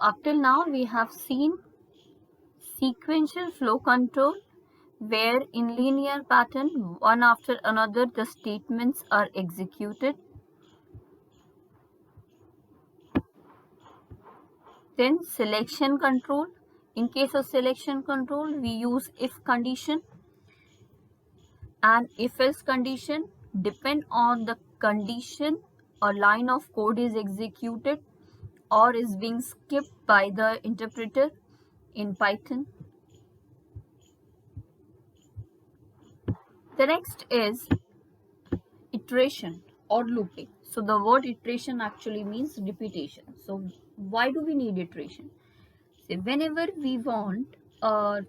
up till now we have seen sequential flow control, where in linear pattern, one after another, the statements are executed. Then selection control. In case of selection control, we use if condition and if else condition. Depend on the condition, a line of code is executed or is being skipped by the interpreter in Python. The next is iteration or looping. So the word iteration actually means repetition. So why do we need iteration? So whenever we want a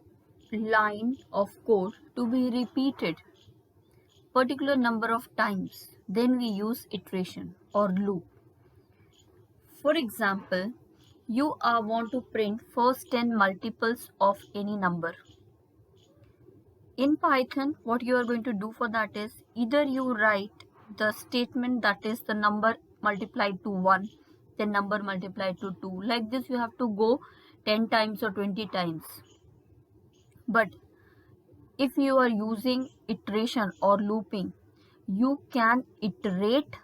line of code to be repeated particular number of times, then we use iteration or loop. For example, you want to print first 10 multiples of any number. In Python, what you are going to do for that is either you write the statement that is the number multiplied to 1, then number multiplied to 2. Like this you have to go 10 times or 20 times. But if you are using iteration or looping, you can iterate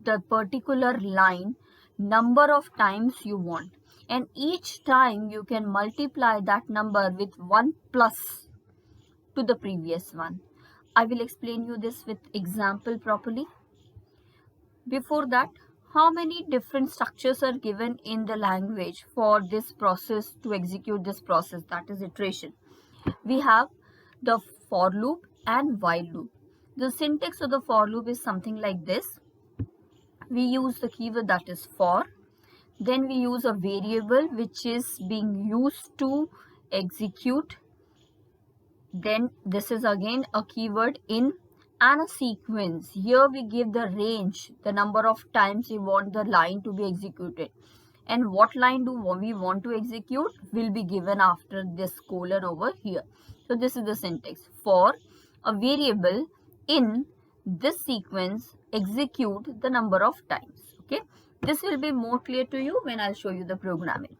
the particular line number of times you want, and each time you can multiply that number with 1 plus to the previous one. I will explain you this with example properly. Before that, how many different structures are given in the language for this process to execute this process, that is iteration? We have the for loop and while loop. The syntax of the for loop is something like this. We use the keyword that is for, then we use a variable which is being used to execute, then this is again a keyword in, and a sequence. Here we give the range, the number of times we want the line to be executed, and what line do we want to execute will be given after this colon over here. So this is the syntax. For a variable in this sequence, execute the number of times. Okay, this will be more clear to you when I'll show you the programming.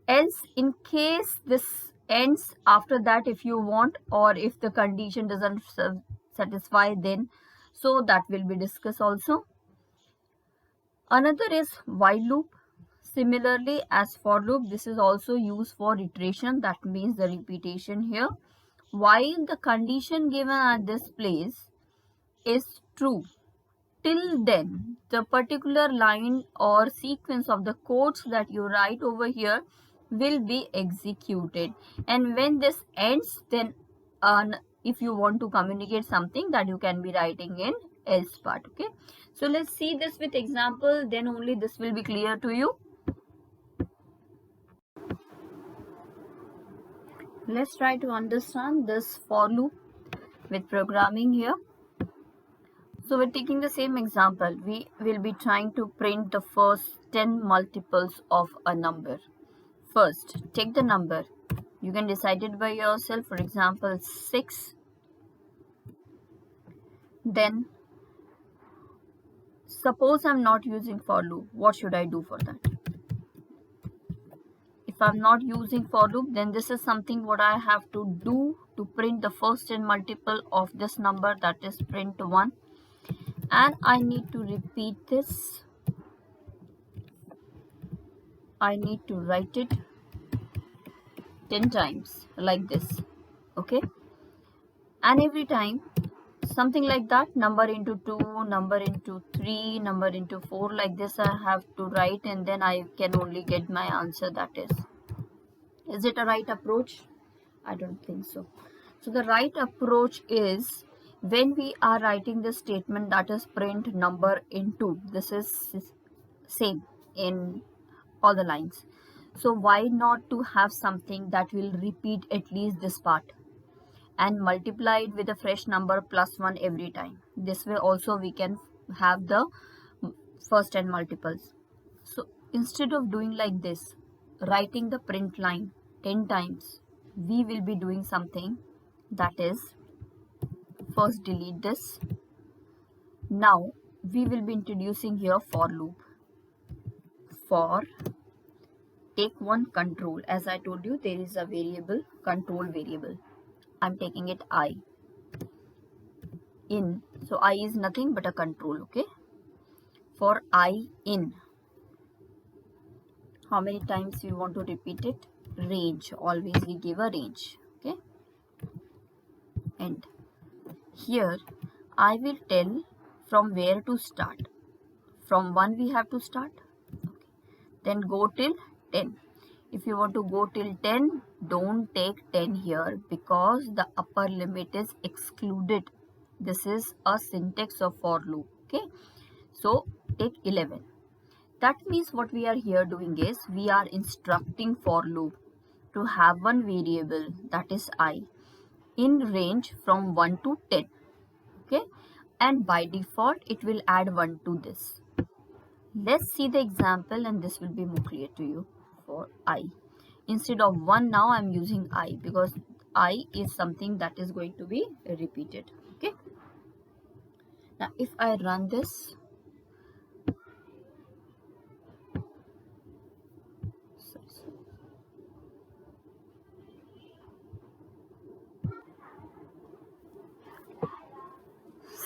Else, in case this ends after that, if you want, or if the condition doesn't satisfy, then so that will be discussed also. Another is while loop. Similarly as for loop, this is also used for iteration, that means the repetition here. While the condition given at this place is true, till then the particular line or sequence of the codes that you write over here will be executed, and when this ends, then if you want to communicate something, that you can be writing in else part. Okay, so let's see this with example, then only this will be clear to you. Let's try to understand this for loop with programming here. So we're taking the same example. We will be trying to print the first 10 multiples of a number. First, take the number. You can decide it by yourself. For example, 6. Then, suppose I'm not using for loop. What should I do for that? If I'm not using for loop, then this is something what I have to do to print the first 10 multiple of this number, that is print 1. And I need to repeat this. I need to write it 10 times like this. Okay, and every time something like that, number into 2, number into 3, number into 4, like this I have to write, and then I can only get my answer. That is it a right approach? I don't think so. So the right approach is when we are writing the statement that is print number into, this is same in all the lines. So why not to have something that will repeat at least this part and multiply it with a fresh number plus 1 every time. This way also we can have the first 10 multiples. So instead of doing like this, writing the print line 10 times, we will be doing something, that is, first delete this. Now we will be introducing here for loop. For take one control. As I told you, there is a variable, control variable. I'm taking it I in. So I is nothing but a control, okay? For I in, how many times we want to repeat it? Range. Always we give a range, okay? And here I will tell from where to start. From 1 we have to start. Then go till 10. If you want to go till 10, don't take 10 here because the upper limit is excluded. This is a syntax of for loop, okay? So take 11. That means what we are here doing is we are instructing for loop to have one variable, that is I, in range from 1 to 10, okay? And by default it will add 1 to this. Let's see the example and this will be more clear to you. For I, instead of 1 now I'm using I because I is something that is going to be repeated, okay? Now if I run this,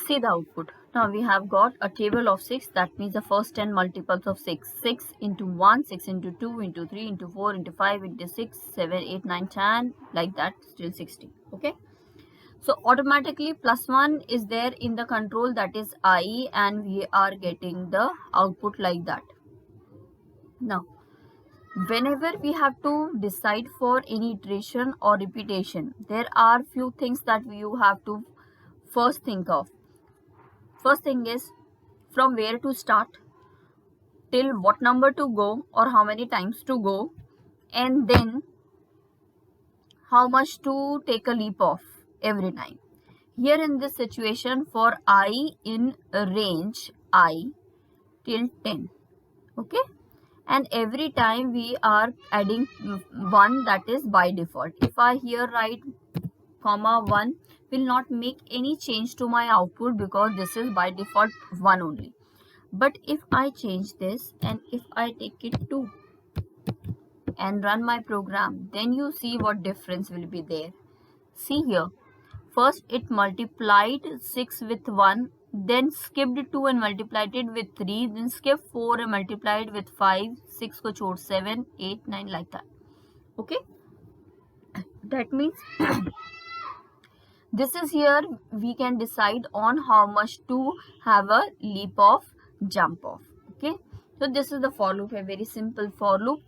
see the output. Now we have got a table of 6. That means the first 10 multiples of 6. 6 into 1, 6 into 2, into 3, into 4, into 5, into 6, 7, 8, 9, 10, like that, still 60. Okay. So automatically plus 1 is there in the control, that is I, and we are getting the output like that. Now, whenever we have to decide for any iteration or repetition, there are few things that you have to first think of. First thing is from where to start, till what number to go or how many times to go, and then how much to take a leap of every time. Here in this situation, for I in range I till 10, okay? And every time we are adding 1, that is by default. If I here write comma 1, will not make any change to my output because this is by default 1 only. But if I change this and if I take it 2 and run my program, then you see what difference will be there. See here, first it multiplied 6 with 1, then skipped 2 and multiplied it with 3, then skipped 4 and multiplied with 5, 6 ko chhod 7, 8, 9, like that. Okay, that means this is here we can decide on how much to have a leap of jump off. Okay, so this is the for loop, a very simple for loop.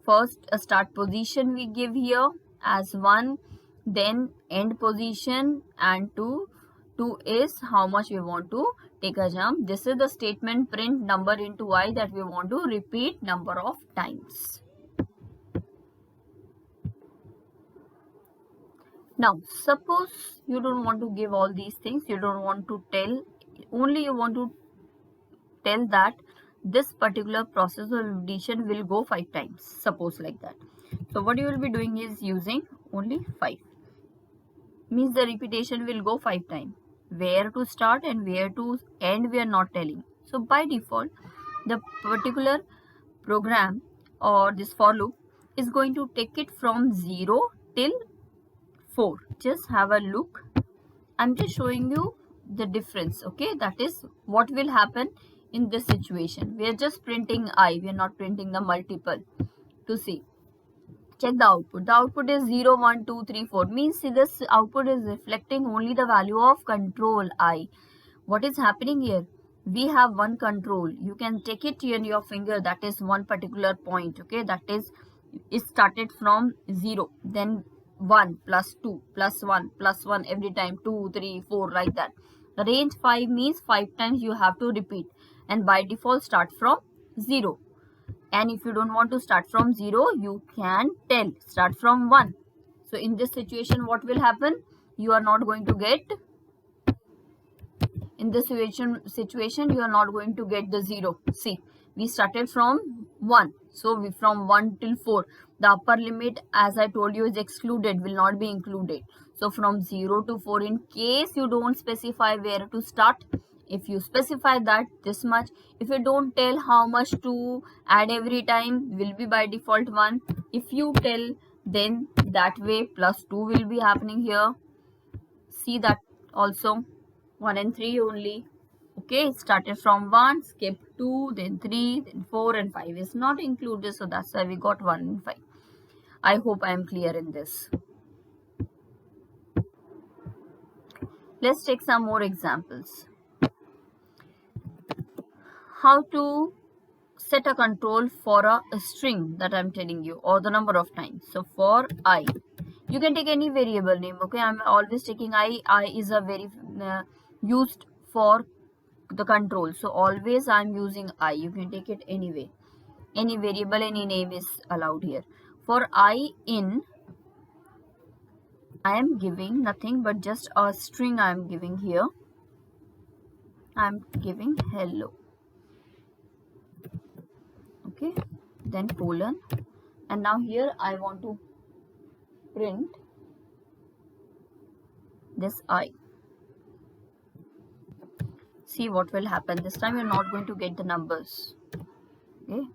First a start position we give here as 1, then end position, and 2 is how much we want to take a jump. This is the statement print number into I that we want to repeat number of times. Now, suppose you don't want to give all these things, you don't want to tell, only you want to tell that this particular process of repetition will go 5 times, suppose like that. So what you will be doing is using only 5. Means the repetition will go 5 times. Where to start and where to end we are not telling. So by default, the particular program or this for loop is going to take it from 0 till 4. Just have a look. I'm just showing you the difference, okay? That is what will happen in this situation. We are just printing I, we are not printing the multiple to see. Check the output. The output is 0, 1, 2, 3, 4. Means see, this output is reflecting only the value of control I. What is happening here? We have one control. You can take it in your finger. That is one particular point, okay? That is, it started from 0. Then 1 plus 2 plus 1 plus 1 every time. 2, 3, 4, like that. Range 5 means 5 times you have to repeat. And by default start from 0. And if you don't want to start from 0, you can tell start from 1. So in this situation, what will happen? You are not going to get, in this situation you are not going to get the 0. See, we started from 1. So we from 1 till 4. The upper limit, as I told you, is excluded, will not be included. So from 0 to 4, in case you don't specify where to start, if you specify that this much, if you don't tell how much to add every time, will be by default 1. If you tell, then that way plus 2 will be happening here. See that also 1 and 3 only. Okay, started from 1, skip 2, then 3, then 4 and 5 is not included, so that's why we got 1 and 5. I hope I am clear in this. Let's take some more examples. How to set a control for a string that I'm telling you, or the number of times. So for I, you can take any variable name. Okay, I'm always taking I. I is a very used for the control, so always I'm using I. You can take it anyway. Any variable, any name is allowed here. For I in, I am giving nothing but just a string. I am giving here. I am giving hello. Okay, then colon, and now here I want to print this I. See what will happen. This time you're not going to get the numbers. Okay,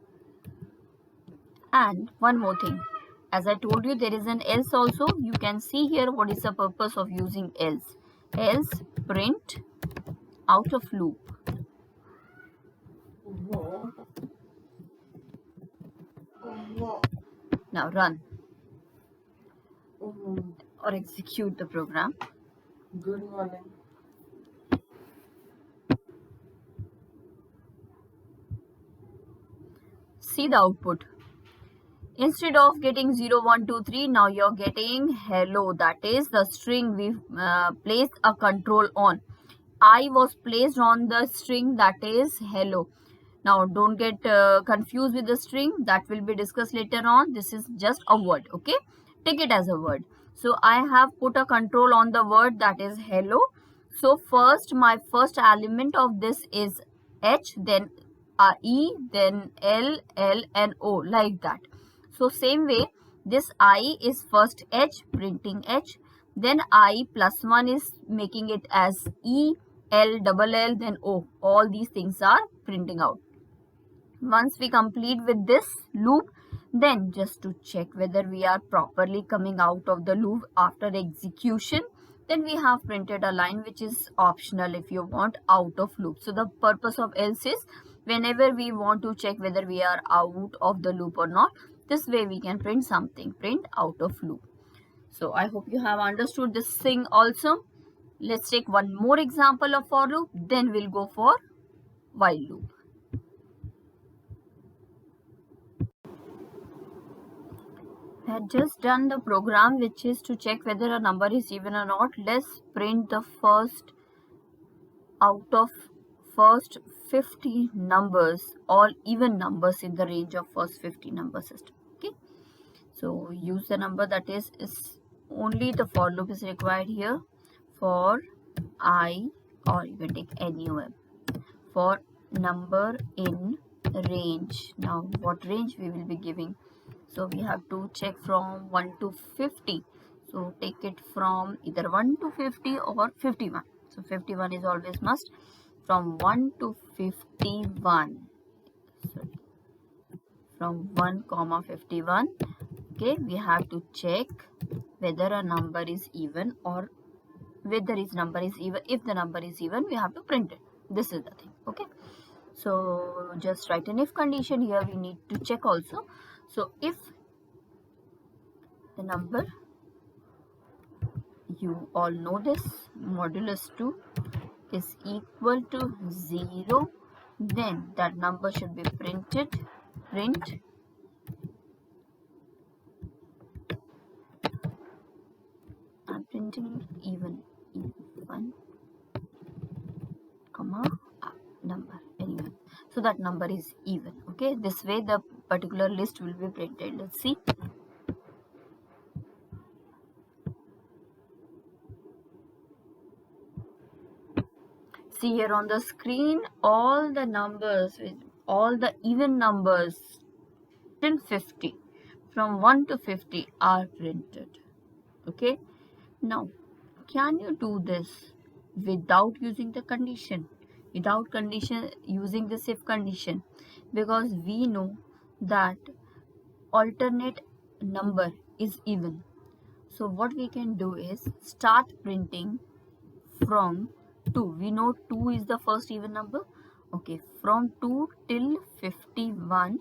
and one more thing, as I told you, there is an else also. You can see here what is the purpose of using else. Else print out of loop. Now run or execute the program. Good morning. See the output. Instead of getting 0, 1, 2, 3, now you're getting hello. That is the string we placed a control on. I was placed on the string that is hello. Now don't get confused with the string, that will be discussed later on. This is just a word. Okay, take it as a word. So I have put a control on the word that is hello. So first, my first element of this is H, then E, then L, and O, like that. So same way, this I is first H, printing H, then I plus 1 is making it as E, L, double L, then O. All these things are printing out. Once we complete with this loop, then just to check whether we are properly coming out of the loop after execution, then we have printed a line which is optional if you want out of loop. So the purpose of else is whenever we want to check whether we are out of the loop or not, this way we can print something, print out of loop. So I hope you have understood this thing also. Let's take one more example of for loop, then we'll go for while loop. I had just done the program which is to check whether a number is even or not. Let's print the first out of first 50 numbers, all even numbers in the range of first 50 number system. Okay, so use the number that is only the for loop is required here. For I, or you can take any of them, for number in range. Now what range we will be giving? So we have to check from 1 to 50. So take it from either 1 to 50 or 51. So 51 is always must. From 1 to 51. Sorry. From 1 comma 51. Okay, we have to check whether a number is even or whether its number is even. If the number is even, we have to print it. This is the thing. Okay. So just write an if condition here. We need to check also. So if the number, you all know this, modulus 2 is equal to 0, then that number should be printed. Print I'm printing even 1 number, anyway, so that number is even. Okay, this way the particular list will be printed. Let's see. See here on the screen, all the numbers, all the even numbers till 50, from 1 to 50 are printed. Okay, now can you do this without using the condition? without condition, using this if condition, because we know that alternate number is even. So what we can do is start printing from 2. We know 2 is the first even number. Okay, from 2 till 51,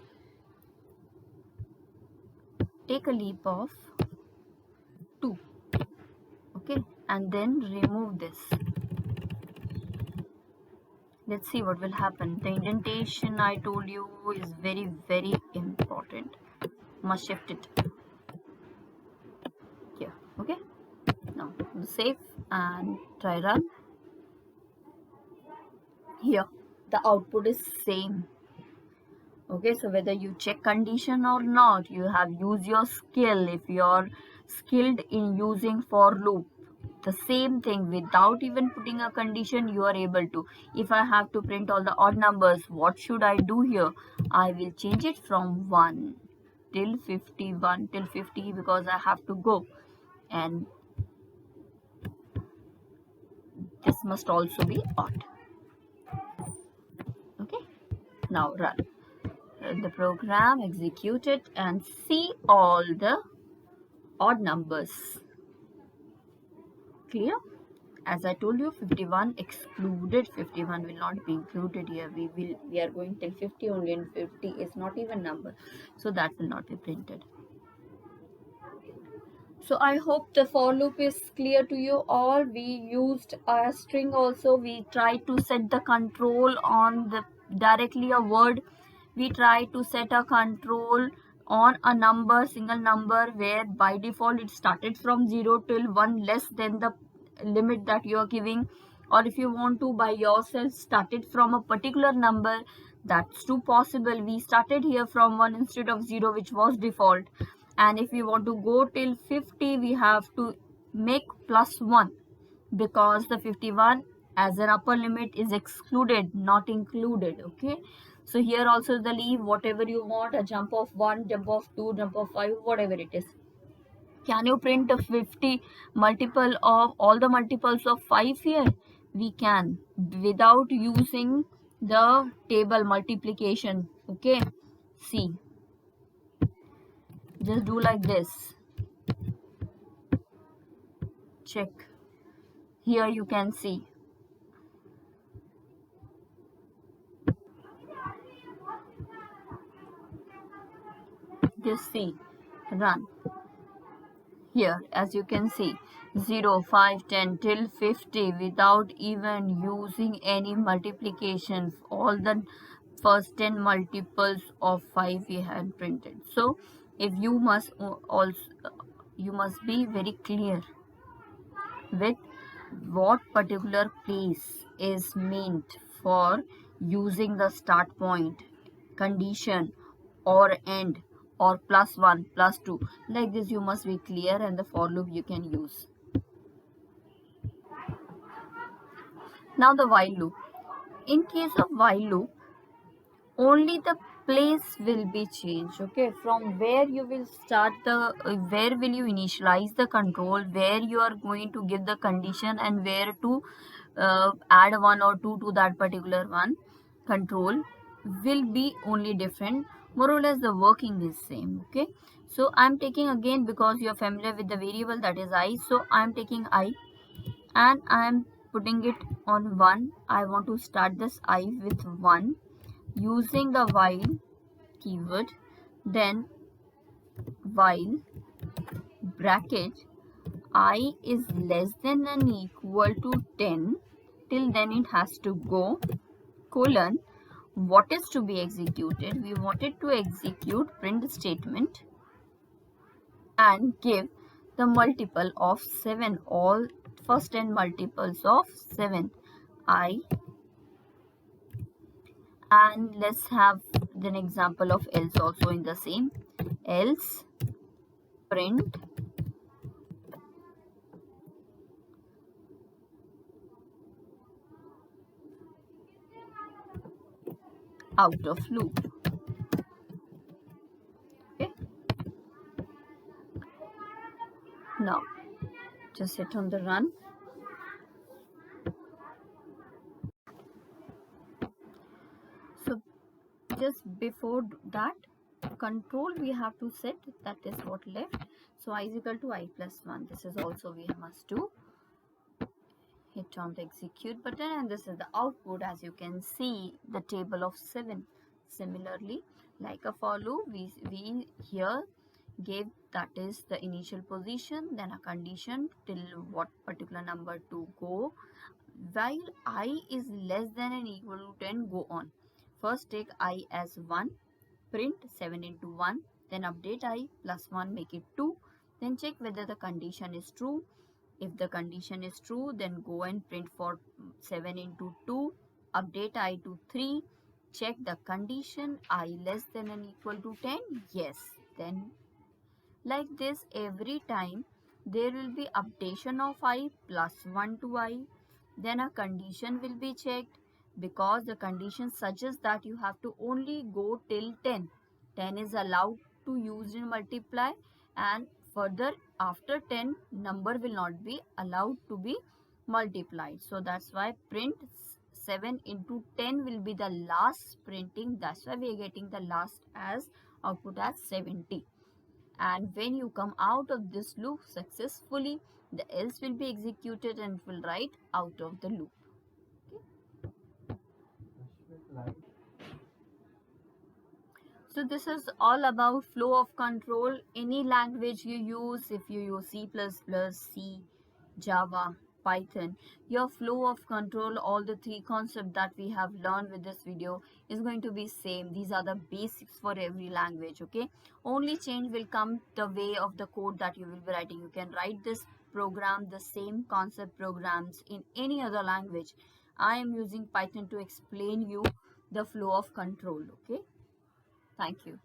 take a leap of 2. Okay, and then remove this. Let's see what will happen. The indentation I told you is very, very important. Must shift it here. Okay, now save and try run. Here the output is same. Okay, so whether you check condition or not, you have used your skill. If you're skilled in using for loop, the same thing without even putting a condition, you are able to. If I have to print all the odd numbers, what should I do here? I will change it from 1 till 51 till 50 because I have to go, and this must also be odd. Okay, now run the program, execute it, and see all the odd numbers. Clear? As I told you, 51 excluded. 51 will not be included here. We are going till 50 only, and 50 is not even number, so that will not be printed. So I hope the for loop is clear to you all. We used a string also. We tried to set the control on the directly a word. We try to set a control on a number, single number, where by default it started from 0 till 1 less than the limit that you are giving. Or if you want to by yourself start it from a particular number, that's too possible. We started here from 1 instead of 0, which was default. And if we want to go till 50, we have to make plus 1, because the 51 as an upper limit is excluded, not included. Okay, so here also the leave, whatever you want, a jump of 1, jump of 2, jump of 5, whatever it is. Can you print a 50 multiple of all the multiples of 5 here? We can, without using the table multiplication. Okay, see, just do like this. Check. Here you can see. Just see. Run. Here, as you can see, 0, 5, 10 till 50 without even using any multiplication. All the first 10 multiples of 5 we had printed. So if you must you must be very clear with what particular place is meant for using the start point, condition, or end, or plus 1, plus 2. Like this you must be clear, and the for loop you can use. Now the while loop. In case of while loop, only the place will be changed. Okay, from where you will start the where will you initialize the control, where you are going to give the condition, and where to add 1 or 2 to that particular one control will be only different. More or less the working is same. Okay, so I'm taking again, because you are familiar with the variable that is I, so I'm taking I and I'm putting it on 1. I want to start this I with 1 using the while keyword, then while bracket I is less than and equal to 10, till then it has to go, colon, what is to be executed? We wanted to execute print statement and give the multiple of 7, all first 10 multiples of 7, I. And let's have an example of else also in the same. Else print out of loop. Okay, now just hit on the run. just before that control we have to set, that is what left. So I is equal to I plus 1. This is also we must do. Hit on the execute button, and this is the output. As you can see, the table of 7. Similarly, like a for loop, we here gave, that is the initial position, then a condition till what particular number to go. While I is less than and equal to 10, go on. First take I as 1, print 7 into 1, then update I plus 1, make it 2, then check whether the condition is true. If the condition is true, then go and print for 7 into 2, update I to 3, check the condition I less than and equal to 10, yes. Then like this every time there will be updation of I plus 1 to I, then a condition will be checked, because the condition suggests that you have to only go till 10. 10 is allowed to use in multiply, and further after 10 number will not be allowed to be multiplied. So that's why print 7 into 10 will be the last printing. That's why we are getting the last as output as 70. And when you come out of this loop successfully, the else will be executed and it will write out of the loop. Okay. So this is all about flow of control. Any language you use, if you use C++, C, Java, Python, your flow of control, all the three concepts that we have learned with this video is going to be same. These are the basics for every language, okay? Only change will come the way of the code that you will be writing. You can write this program, the same concept programs in any other language. I am using Python to explain you the flow of control, okay? Thank you.